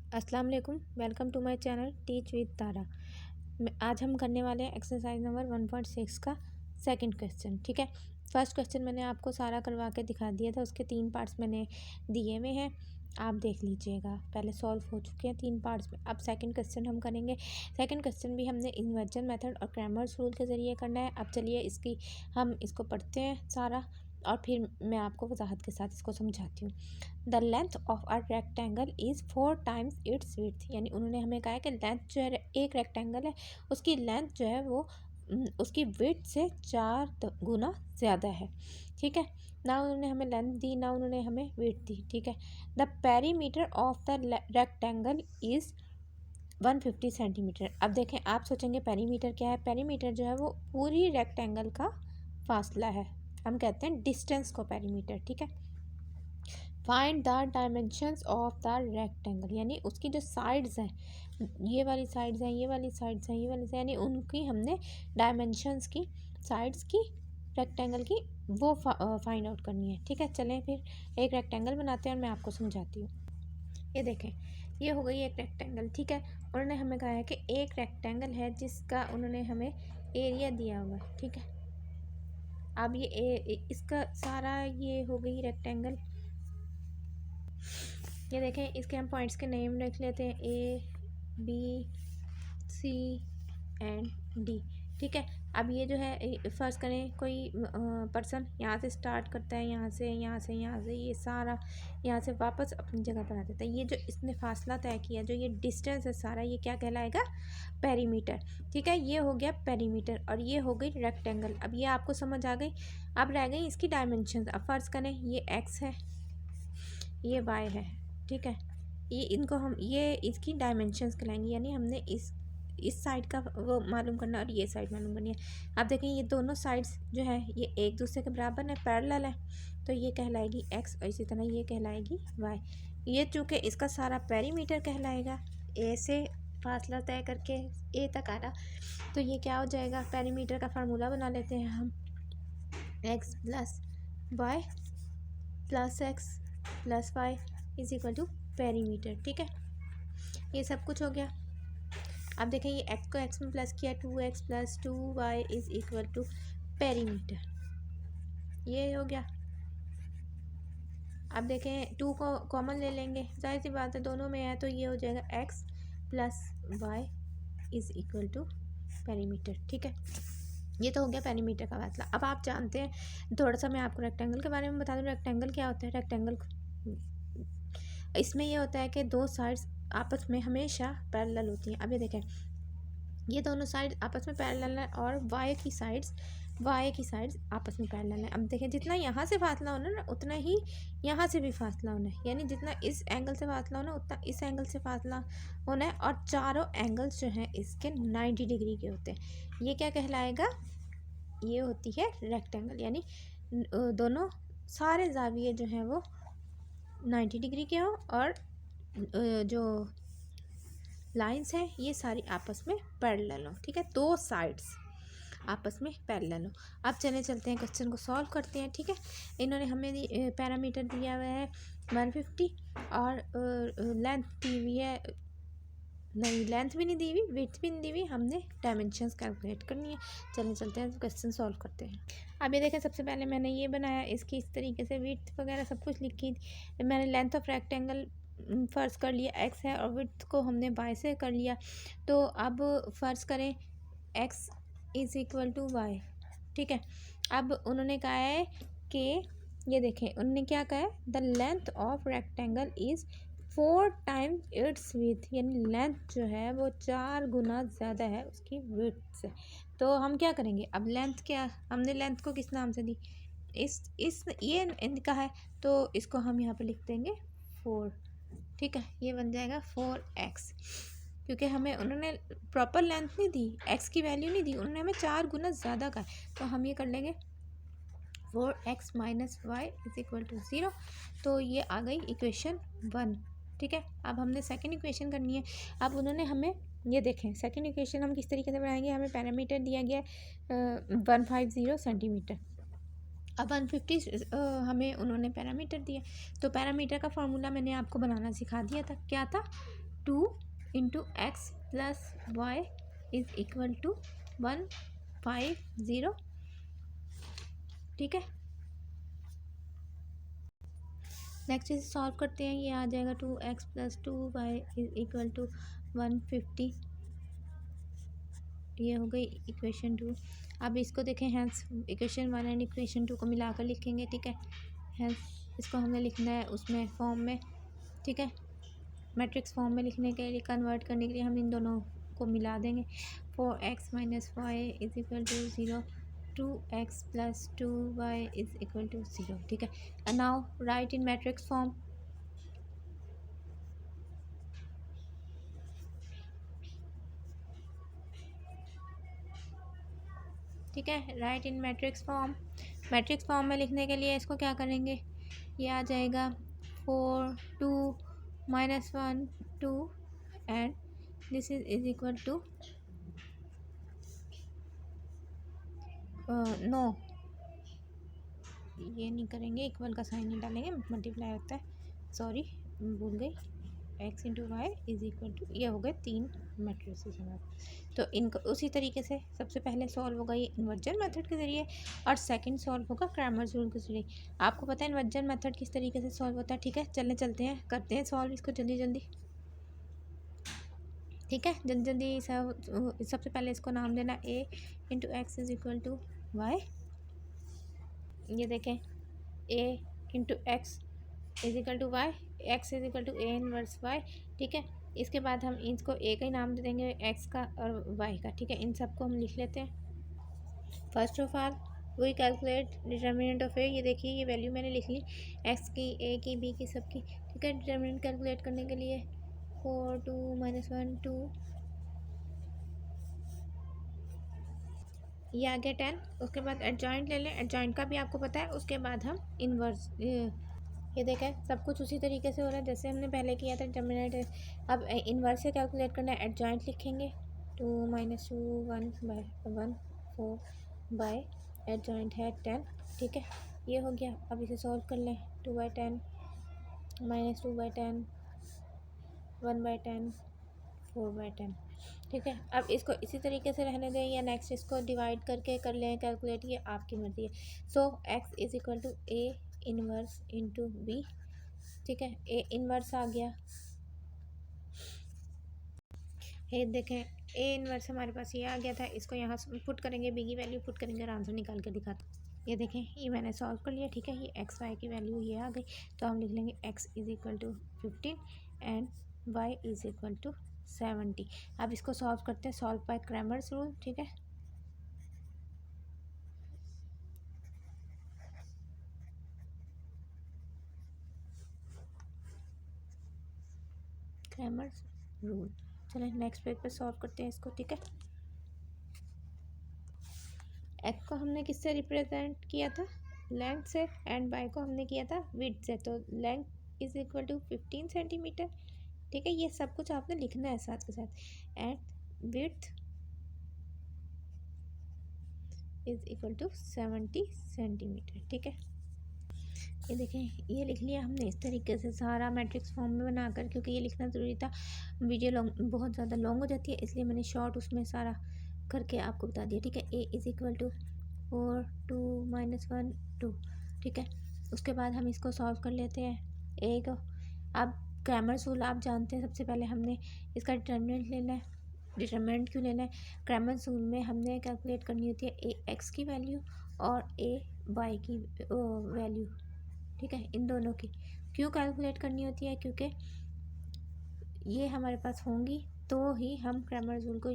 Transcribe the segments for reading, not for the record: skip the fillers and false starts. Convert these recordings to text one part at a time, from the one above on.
अस्सलाम वालेकुम। Welcome to my channel teach with Tara. आज हम करने वाले हैं एक्सरसाइज नंबर 1.6 का सेकंड क्वेश्चन। ठीक है, फर्स्ट क्वेश्चन मैंने आपको सारा करवा के दिखा दिया था, उसके 3 पार्ट्स मैंने दिए हुए हैं, आप देख लीजिएगा। पहले सॉल्व हो चुके हैं 3 पार्ट्स में। अब सेकंड क्वेश्चन हम करेंगे। सेकंड क्वेश्चन भी हमने इन्वर्जन मेथड और क्रैमर्स रूल के ज़रिए करना है। अब चलिए हम इसको पढ़ते हैं सारा और फिर मैं आपको वजाहत के साथ इसको समझाती हूँ। The length of a rectangle is 4 times it's width, यानी उन्होंने हमें कहा है कि लेंथ जो है, एक रेक्टेंगल है उसकी लेंथ जो है वो उसकी विड्थ से 4 गुना ज़्यादा है। ठीक है, ना उन्होंने हमें लेंथ दी, ना उन्होंने हमें विड्थ दी। ठीक है, the perimeter of the rectangle is 150 centimetre. अब देखें, आप सोचेंगे पेरीमीटर क्या है। पेरीमीटर जो है वो पूरी रेक्टेंगल का फासला है, हम कहते हैं डिस्टेंस को पेरीमीटर। ठीक है, find the dimensions of the rectangle, यानी उसकी जो साइड्स हैं, ये वाली साइड्स हैं, ये वाली साइड्स हैं, ये वाली यानी उनकी हमने डायमेंशंस की, साइड्स की, रेक्टेंगल की, वो फाइंड आउट करनी है। ठीक है, चलें फिर एक रेक्टेंगल बनाते हैं और मैं आपको समझाती हूँ। ये देखें, ये हो गई एक रेक्टेंगल। ठीक है, उन्होंने हमें कहा है कि एक रेक्टेंगल है जिसका उन्होंने हमें एरिया दिया हुआ है। ठीक है, अब इसका सारा ये हो गई रेक्टेंगल। ये देखें, इसके हम पॉइंट्स के नेम लिख लेते हैं, A B C and D. ठीक है, अब ये जो है फर्ज करें कोई पर्सन यहाँ से स्टार्ट करता है, यहाँ से यहाँ से यहाँ से, ये सारा यहाँ से वापस अपनी जगह पर आ जाता है। ये जो इसने फासला तय किया, जो ये डिस्टेंस है सारा, ये क्या कहलाएगा? पेरीमीटर। ठीक है, ये हो गया पेरीमीटर और ये हो गई रेक्टेंगल। अब ये आपको समझ आ गई। अब रह गई इसकी डायमेंशन। अब फ़र्ज़ करें ये एक्स है, ये वाई है। ठीक है, ये इनको हम ये इसकी डायमेंशंस कहलाएंगी, यानी हमने इस साइड का वो मालूम करना और ये साइड मालूम करनी है। आप देखें, ये दोनों साइड्स जो है ये एक दूसरे के बराबर है, पैरेलल है, तो ये कहलाएगी एक्स और इसी तरह ये कहलाएगी वाई। ये चूँकि इसका सारा पेरीमीटर कहलाएगा, ए से फासला तय करके ए तक आना, तो ये क्या हो जाएगा? पेरीमीटर का फार्मूला बना लेते हैं हम, x plus y plus x plus y is equal to perimeter. ठीक है, ये सब कुछ हो गया। अब देखें, ये एक्स को एक्स में प्लस किया, 2x plus 2y is equal to perimeter, ये हो गया। अब देखें, 2 को कॉमन ले लेंगे, जाहिर सी बात है दोनों में है, तो ये हो जाएगा x plus y is equal to perimeter. ठीक है, ये तो हो गया पेरीमीटर का फासला। अब आप जानते हैं, थोड़ा सा मैं आपको रेक्टेंगल के बारे में बता दूँ। रेक्टेंगल क्या होता है? रेक्टेंगल इसमें ये होता है कि दो साइड्स आपस में हमेशा पैरेलल होती हैं। अब ये देखें, ये दोनों साइड आपस में पैरेलल है और वाई की साइड्स आपस में पैरेलल है। अब देखें, जितना यहाँ से फासला होना ना, उतना ही यहाँ से भी फासला होना है, यानी जितना इस एंगल से फासला होना उतना इस एंगल से फासला होना है। और चारों एंगल्स जो हैं इसके 90 डिग्री के होते हैं। ये क्या कहलाएगा? ये होती है रेक्टेंगल, यानी दोनों सारे जाविये जो हैं वो 90 डिग्री के हों और जो लाइंस हैं ये सारी आपस में पैरेलल हो। ठीक है, दो साइड्स आपस में पैरेलल हो। अब चलते हैं क्वेश्चन को सॉल्व करते हैं। ठीक है, इन्होंने हमें पैरामीटर दिया हुआ है 150 और लेंथ दी हुई है, नहीं लेंथ भी नहीं दी हुई, विड्थ भी नहीं दी हुई, हमने डायमेंशंस कैलकुलेट करनी है। चलते हैं क्वेश्चन सॉल्व करते हैं। अब ये देखें, सबसे पहले मैंने ये बनाया, इसकी इस तरीके से विड्थ वगैरह सब कुछ लिखी। मैंने लेंथ ऑफ रेक्टेंगल फ़र्ज़ कर लिया एक्स है और विड्थ को हमने वाई से कर लिया। तो अब फ़र्ज़ करें x is equal to y. ठीक है, अब उन्होंने कहा है कि ये देखें, उन्होंने क्या कहा है? The length of rectangle is 4 times it's width, यानी लेंथ जो है वो 4 गुना ज़्यादा है उसकी विड्थ से। तो हम क्या करेंगे? अब लेंथ क्या, हमने लेंथ को किस नाम से दी? इस ये इनका है, तो इसको हम यहाँ पे लिख देंगे 4। ठीक है, ये बन जाएगा 4x, क्योंकि हमें उन्होंने प्रॉपर लेंथ नहीं दी, x की वैल्यू नहीं दी, उन्होंने हमें 4 गुना ज़्यादा का है। तो हम ये कर लेंगे 4x minus y is equal to 0। तो ये आ गई इक्वेशन 1। ठीक है, अब हमने सेकंड इक्वेशन करनी है। अब उन्होंने हमें ये देखें, सेकंड इक्वेशन हम किस तरीके से बनाएंगे? हमें पैरामीटर दिया गया 150 सेंटीमीटर। अब 150 हमें उन्होंने पैरामीटर दिया, तो पैरामीटर का फार्मूला मैंने आपको बनाना सिखा दिया था। क्या था? 2 into x plus y is equal to 150। ठीक है, नेक्स्ट इसे सॉल्व करते हैं। ये आ जाएगा 2x plus 2y is equal to 150। ये हो गई इक्वेशन 2। अब इसको देखें, हैंस इक्वेशन 1 एंड इक्वेशन 2 को मिलाकर लिखेंगे। ठीक है, हैंस इसको हमें लिखना है उसमें फॉर्म में। ठीक है, मैट्रिक्स फॉर्म में लिखने के लिए, कन्वर्ट करने के लिए हम इन दोनों को मिला देंगे। 4x minus y is equal to 0, 2x plus 2y is equal to 0। ठीक है, and now write in matrix form. ठीक है, write in matrix form. Matrix form में लिखने के लिए इसको क्या करेंगे, ये आ जाएगा 4 2 minus 1 2 and this is equal to no, ये नहीं करेंगे, इक्वल का साइन नहीं डालेंगे, मल्टीप्लाई होता है, सॉरी भूल गई। x into y is equal to, ये हो गए 3 मैट्रिसेस हमारे। तो इनको उसी तरीके से सबसे पहले सॉल्व होगा ये इन्वर्जन मेथड के ज़रिए, और सेकंड सॉल्व होगा क्रैमर्स रूल के ज़रिए। आपको पता है इन्वर्जन मेथड किस तरीके से सॉल्व होता है। ठीक है, चलते हैं, करते हैं सॉल्व इसको जल्दी जल्दी। ठीक है, जल्दी जल्दी सबसे पहले इसको नाम देना a into x is equal to y. ये देखें, a into x is equal to y, x is equal to A inverse y. ठीक है, इसके बाद हम इसको ए का ही नाम दे देंगे, एक्स का और वाई का। ठीक है, इन सबको हम लिख लेते हैं। First of all we calculate determinant of A. ये देखिए, ये वैल्यू मैंने लिख ली, एक्स की, ए की, बी की, सब की। ठीक है, डिटर्मिनेंट कैलकुलेट करने के लिए 4 2 माइनस 1 2, ये आ गया 10। उसके बाद एडजॉइंट ले लें, एडजॉइंट का भी आपको पता है। उसके बाद हम इन्वर्स, ये देखें सब कुछ उसी तरीके से हो रहा है जैसे हमने पहले किया था डिटर्मिनेंट। अब इन्वर्स से कैलकुलेट करना है, एडजॉइंट लिखेंगे 2 माइनस 2 1 बाय 1 4 बाय एडजॉइंट है 10। ठीक है, ये हो गया। अब इसे सॉल्व कर लें, 2 by 10 minus 2 by 10 1 by 10 4 by 10। ठीक है, अब इसको इसी तरीके से रहने दें या नेक्स्ट इसको डिवाइड करके कर लें कैलकुलेट, ये आपकी मर्ज़ी है। So X is equal to A inverse into B. ठीक है, ए इनवर्स आ गया, ये देखें ए इनवर्स हमारे पास ये आ गया था। इसको यहाँ पुट करेंगे, बी की वैल्यू पुट करेंगे और आंसर निकाल कर दिखाते। ये देखें, ये मैंने सॉल्व कर लिया। ठीक है, ये एक्स वाई की वैल्यू ये आ गई, तो हम लिख लेंगे x is equal to 15 and y is equal to 70। अब इसको सॉल्व करते हैं, सॉल्व बाय क्रैमर्स रूल। ठीक है, क्रैमर्स रूल। चलें नेक्स्ट पेज पे सॉल्व करते हैं इसको। ठीक है, एक्स को हमने किससे रिप्रेजेंट किया था, लेंथ से, एंड वाई को हमने किया था विड्थ से। तो length is equal to 15 centimetre. ठीक है, ये सब कुछ आपने लिखना है साथ के साथ, and width is equal to 70 centimetre. ठीक है, ये देखें, ये लिख लिया हमने इस तरीके से सारा मैट्रिक्स फॉर्म में बनाकर, क्योंकि ये लिखना ज़रूरी था। वीडियो लॉन्ग, बहुत ज़्यादा लॉन्ग हो जाती है, इसलिए मैंने शॉर्ट उसमें सारा करके आपको बता दिया। ठीक है, A is equal to 4 2 minus 1 2। ठीक है, उसके बाद हम इसको सॉल्व कर लेते हैं ए को। अब क्रैमर्स रूल आप जानते हैं, सबसे पहले हमने इसका डिटर्मिनेंट लेना है। डिटर्मिनेंट क्यों लेना है, क्रैमर्स रूल में हमने कैलकुलेट करनी होती है ए एक्स की वैल्यू और ए वाई की वैल्यू। ठीक है, इन दोनों की क्यों कैलकुलेट करनी होती है, क्योंकि ये हमारे पास होंगी तो ही हम क्रैमर्स रूल को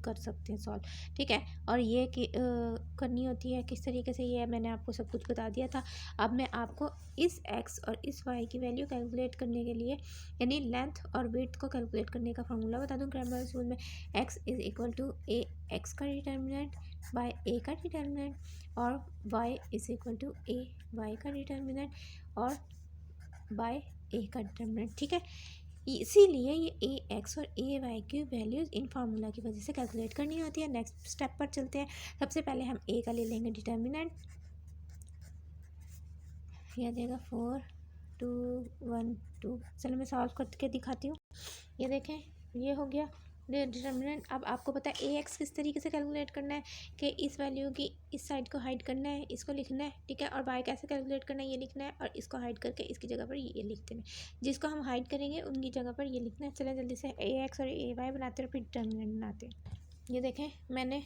कर सकते हैं सॉल्व। ठीक है, और ये करनी होती है किस तरीके से, ये मैंने आपको सब कुछ बता दिया था। अब मैं आपको इस एक्स और इस वाई की वैल्यू कैलकुलेट करने के लिए, यानी लेंथ और विड्थ को कैलकुलेट करने का फॉर्मूला बता दूं क्रैमर्स रूल में। X is equal to A x का डिटर्मिनेंट बाय ए का डिटर्मिनेंट, और y is equal to A y का डिटर्मिनेंट और बाय ए का डिटर्मिनेंट। ठीक है, इसीलिए ये ए एक्स और ए वाई की वैल्यूज़ इन फार्मूला की वजह से कैलकुलेट करनी होती है। नेक्स्ट स्टेप पर चलते हैं। सबसे पहले हम ए का ले लेंगे डिटर्मिनेंट, ये आ जाएगा 4 2 1 2। चलो मैं सॉल्व करके दिखाती हूँ। ये देखें, ये हो गया डिटर्मिनेंट। अब आपको पता है ए एक्स किस तरीके से कैलकुलेट करना है कि इस वैल्यू की इस साइड को हाइड करना है, इसको लिखना है, ठीक है। और वाई कैसे कैलकुलेट करना है, ये लिखना है, और इसको हाइड करके इसकी जगह पर ये लिख देना है। जिसको हम हाइड करेंगे उनकी जगह पर ये लिखना है। चलें जल्दी से ए एक्स और ए वाई बनाते हैं और फिर डिटर्मिनेंट बनाते हैं। ये देखें, मैंने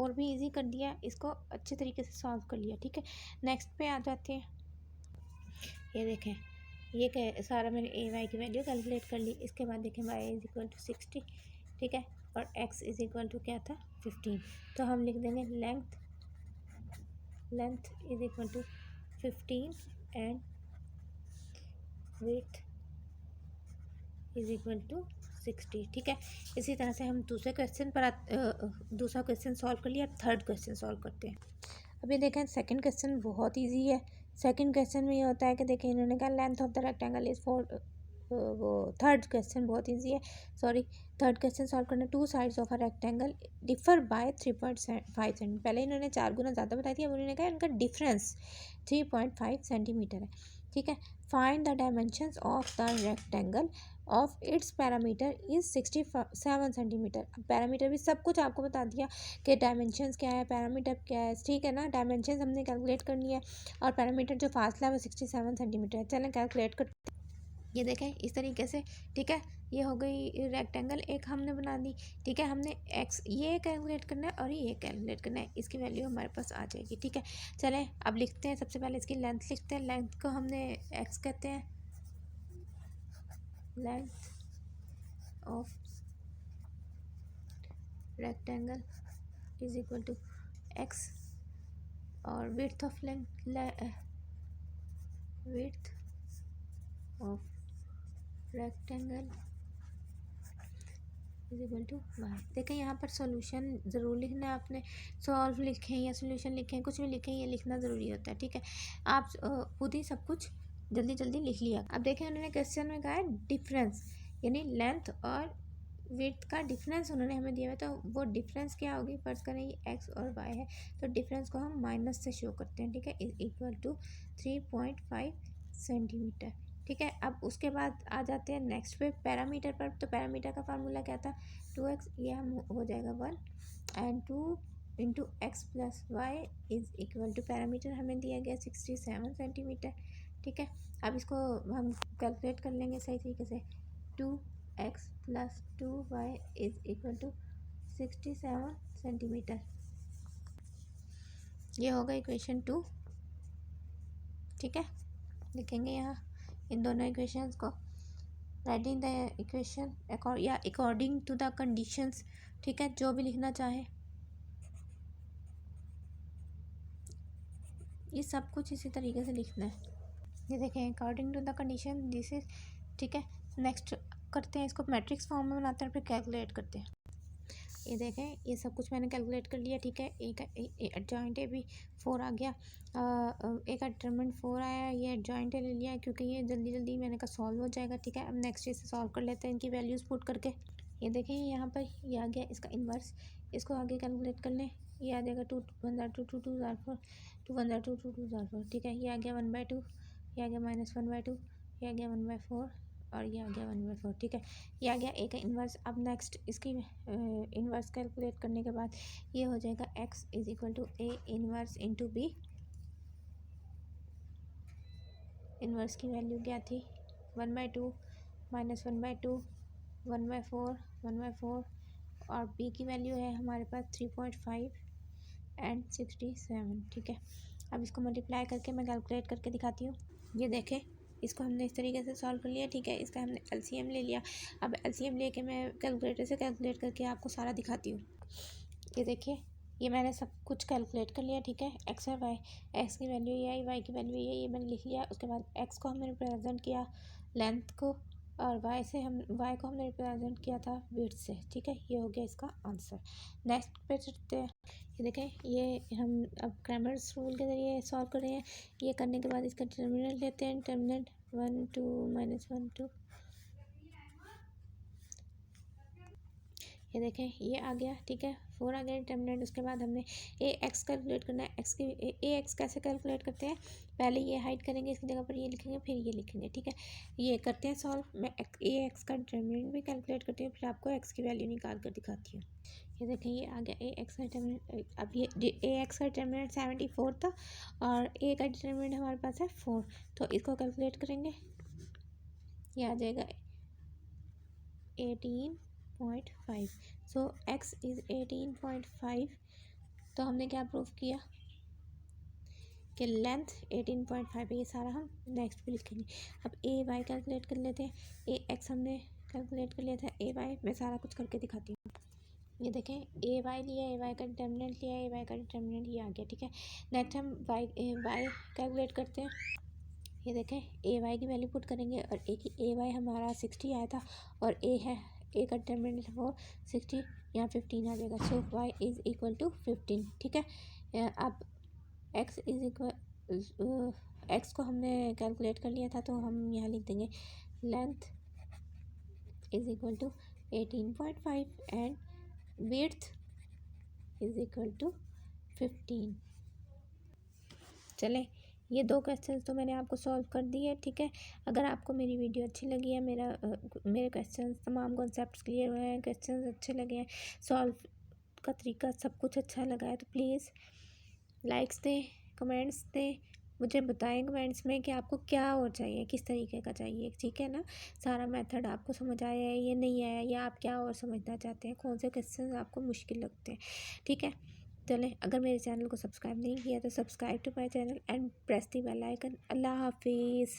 और भी ईजी कर दिया, इसको अच्छे तरीके से सॉल्व कर लिया, ठीक है। नेक्स्ट पे आ जाते हैं। ये देखें, ये क्या सारा मैंने ए वाई की वैल्यू कैलकुलेट कर ली। इसके बाद देखें वाई इज इक्वल टू 60, ठीक है, और एक्स इज इक्वल टू क्या था 15। तो हम लिख देंगे length is equal to 15 and width is equal to 60, ठीक है। इसी तरह से हम दूसरे क्वेश्चन पर दूसरा क्वेश्चन सॉल्व कर लिया। अब थर्ड क्वेश्चन सॉल्व करते हैं। अभी देखें, सेकंड क्वेश्चन बहुत इजी है। सेकंड क्वेश्चन में ये होता है कि देखें, इन्होंने कहा length of the rectangle is 4। वो थर्ड क्वेश्चन बहुत इजी है, सॉरी। थर्ड क्वेश्चन सॉल्व करना, two sides of a rectangle differ by 3.5 centimetre. पहले इन्होंने 4 गुना ज़्यादा बताई थी, अब उन्होंने कहा इनका डिफरेंस 3.5 सेंटीमीटर है, ठीक है। Find the dimensions of the rectangle of its parameter is 67 centimetre. अब पैरामीटर भी सब कुछ आपको बता दिया कि डायमेंशंस क्या है, पैरामीटर क्या है, ठीक है ना। डायमेंशंस हमने कैलकुलेट करनी है और पैरामीटर जो फासला है वो 67 सेंटीमीटर है। चलें कैलकुलेट करते। ये देखें इस तरीके से, ठीक है। ये हो गई रेक्टेंगल एक हमने बना दी, ठीक है। हमने एक्स ये कैलकुलेट करना है और ये कैलकुलेट करना है, इसकी वैल्यू हमारे पास आ जाएगी, ठीक है। चलें अब लिखते हैं, सबसे पहले इसकी लेंथ लिखते हैं। लेंथ को हमने एक्स कहते हैं, length of rectangle is equal to X, और width of width of rectangle is equal to Y. देखें यहाँ पर सॉल्यूशन ज़रूर लिखना है आपने। सॉल्व लिखें या सॉल्यूशन लिखें, कुछ भी लिखें, ये लिखना ज़रूरी होता है, ठीक है। आप खुद ही सब कुछ जल्दी जल्दी लिख लिया। अब देखें, उन्होंने क्वेश्चन में कहा है डिफरेंस, यानी लेंथ और विड्थ का डिफरेंस उन्होंने हमें दिया है। तो वो डिफरेंस क्या होगी, फर्ज करें ये एक्स और वाई है, तो डिफरेंस को हम माइनस से शो करते हैं, ठीक है। इज इक्वल टू 3.5 सेंटीमीटर, ठीक है। अब उसके बाद आ जाते हैं नेक्स्ट पे पैरामीटर पर। तो पैरामीटर का फार्मूला क्या था, 2x, ये हम हो जाएगा 1 and 2 into x plus y is equal to, parameter हमें दिया गया 67 सेंटीमीटर, ठीक है। अब इसको हम कैलकुलेट कर लेंगे सही तरीके से। 2x plus 2y is equal to 67 centimetre. ये होगा इक्वेशन 2, ठीक है। लिखेंगे यहाँ इन दोनों इक्वेशंस को, राइटिंग द इक्वेशन या अकॉर्डिंग टू द कंडीशंस, ठीक है, जो भी लिखना चाहे। ये सब कुछ इसी तरीके से लिखना है। ये देखें, according to the condition this is, ठीक है। नेक्स्ट करते हैं, इसको मैट्रिक्स फॉर्म में बनाते हैं फिर कैलकुलेट करते हैं। ये देखें, ये सब कुछ मैंने कैलकुलेट कर लिया, ठीक है। एक एडजॉइंट है भी 4 आ गया, एक डिटरमिनेंट 4 आया, ये एडजॉइंट ले लिया क्योंकि ये जल्दी जल्दी मैंने कहा सॉल्व हो जाएगा, ठीक है। अब नेक्स्ट इसे सॉल्व कर लेते हैं इनकी वैल्यूज़ पुट करके। ये देखें, यहाँ पर ये आ गया इसका इन्वर्स, इसको आगे कैलकुलेट कर लें। ये आ जाएगा 2 1 2 2 2 4 2 1 2 2 2 4, ठीक है। ये आ गया 1/2, ये आ गया -1/2, ये आ गया 1/4 और ये आ गया 1/4, ठीक है। ये आ गया ए का इन्वर्स। अब नेक्स्ट इसकी इन्वर्स कैलकुलेट करने के बाद ये हो जाएगा x is equal to A inverse into B. Inverse की वैल्यू क्या थी, 1/2 -1/2 1/4 1/4, और बी की वैल्यू है हमारे पास 3.5 एंड 67, ठीक है। अब इसको मल्टीप्लाई करके मैं कैलकुलेट करके दिखाती हूँ। ये देखें, इसको हमने इस तरीके से सॉल्व कर लिया, ठीक है। इसका हमने एलसीएम ले लिया। अब एलसीएम लेके मैं कैलकुलेटर से कैलकुलेट करके आपको सारा दिखाती हूँ। ये देखिए, ये मैंने सब कुछ कैलकुलेट कर लिया, ठीक है। एक्स और वाई, एक्स की वैल्यू ये आई, वाई की वैल्यू ये मैंने लिख लिया। उसके बाद एक्स को हमने रिप्रेजेंट किया लेंथ को, और वाई को हमने रिप्रेजेंट किया था विड्थ से, ठीक है। ये हो गया इसका आंसर। नेक्स्ट पे चलते हैं। ये देखें, ये हम अब क्रैमर्स रूल के ज़रिए सॉल्व कर रहे हैं। ये करने के बाद इसका डिटर्मिनेंट लेते हैं, डिटर्मिनेंट 1 2 -1 2। ये देखें ये आ गया, ठीक है, 4 आ गया डिटर्मिनेंट। उसके बाद हमने ए एक्स कैलकुलेट करना है। एक्स की ए एक्स कैसे कैलकुलेट करते हैं, पहले ये हाइड करेंगे, इसकी जगह पर ये लिखेंगे, फिर ये लिखेंगे, ठीक है। ये करते हैं सॉल्व। मैं ए एक्स का डिटर्मिनेंट भी कैलकुलेट करती हूँ, फिर आपको एक्स की वैल्यू निकाल कर दिखाती हूँ। ये देखें ये आ गया ए एक्स का डिटर्मिनेंट। अब ये ए एक्स का डिटर्मिनेंट 74 था और ए का डिटर्मिनेंट हमारे पास है 4, तो इसको कैलकुलेट करेंगे। ये आ जाएगा 18.5। सो x इज़ 18.5। तो हमने क्या प्रूफ किया कि लेंथ 18.5 है। ये सारा हम नेक्स्ट पे लिखेंगे। अब ए वाई कैलकुलेट कर लेते हैं। ए एक्स हमने कैलकुलेट कर लिया था, ए वाई मैं सारा कुछ करके दिखाती हूँ। ये देखें ए वाई लिया, ए वाई का डिटर्मिनेंट लिया, ए वाई का डिटर्मिनेंट ये आ गया, ठीक है। नेक्स्ट हम वाई कैलकुलेट करते हैं। ये देखें ए वाई की वैल्यू पुट करेंगे और ए वाई हमारा 60 आया था और ए का डिटर्मिनेंट वो 60, यहाँ 15 आ जाएगा। सो वाई इज़ इक्वल टू 15, ठीक है। अब एक्स इज इक्वल, एक्स को हमने कैलकुलेट कर लिया था तो हम यहाँ लिख देंगे length is equal to 18.5 and width is equal to 15। चलें, ये 2 क्वेश्चंस तो मैंने आपको सॉल्व कर दिए, ठीक है। अगर आपको मेरी वीडियो अच्छी लगी है, मेरे क्वेश्चंस तमाम कॉन्सेप्ट्स क्लियर हुए हैं, क्वेश्चंस अच्छे लगे हैं, सॉल्व का तरीका सब कुछ अच्छा लगा है, तो प्लीज़ लाइक्स दें, कमेंट्स दें, मुझे बताएं कमेंट्स में कि आपको क्या और चाहिए, किस तरीके का चाहिए, ठीक है ना। सारा मेथड आपको समझ आया है, ये नहीं आया, या आप क्या और समझना चाहते हैं, कौन से क्वेश्चंस आपको मुश्किल लगते हैं, ठीक है। चलें, अगर मेरे चैनल को सब्सक्राइब नहीं किया तो subscribe to my channel and press the bell icon. अल्लाह हाफिज़।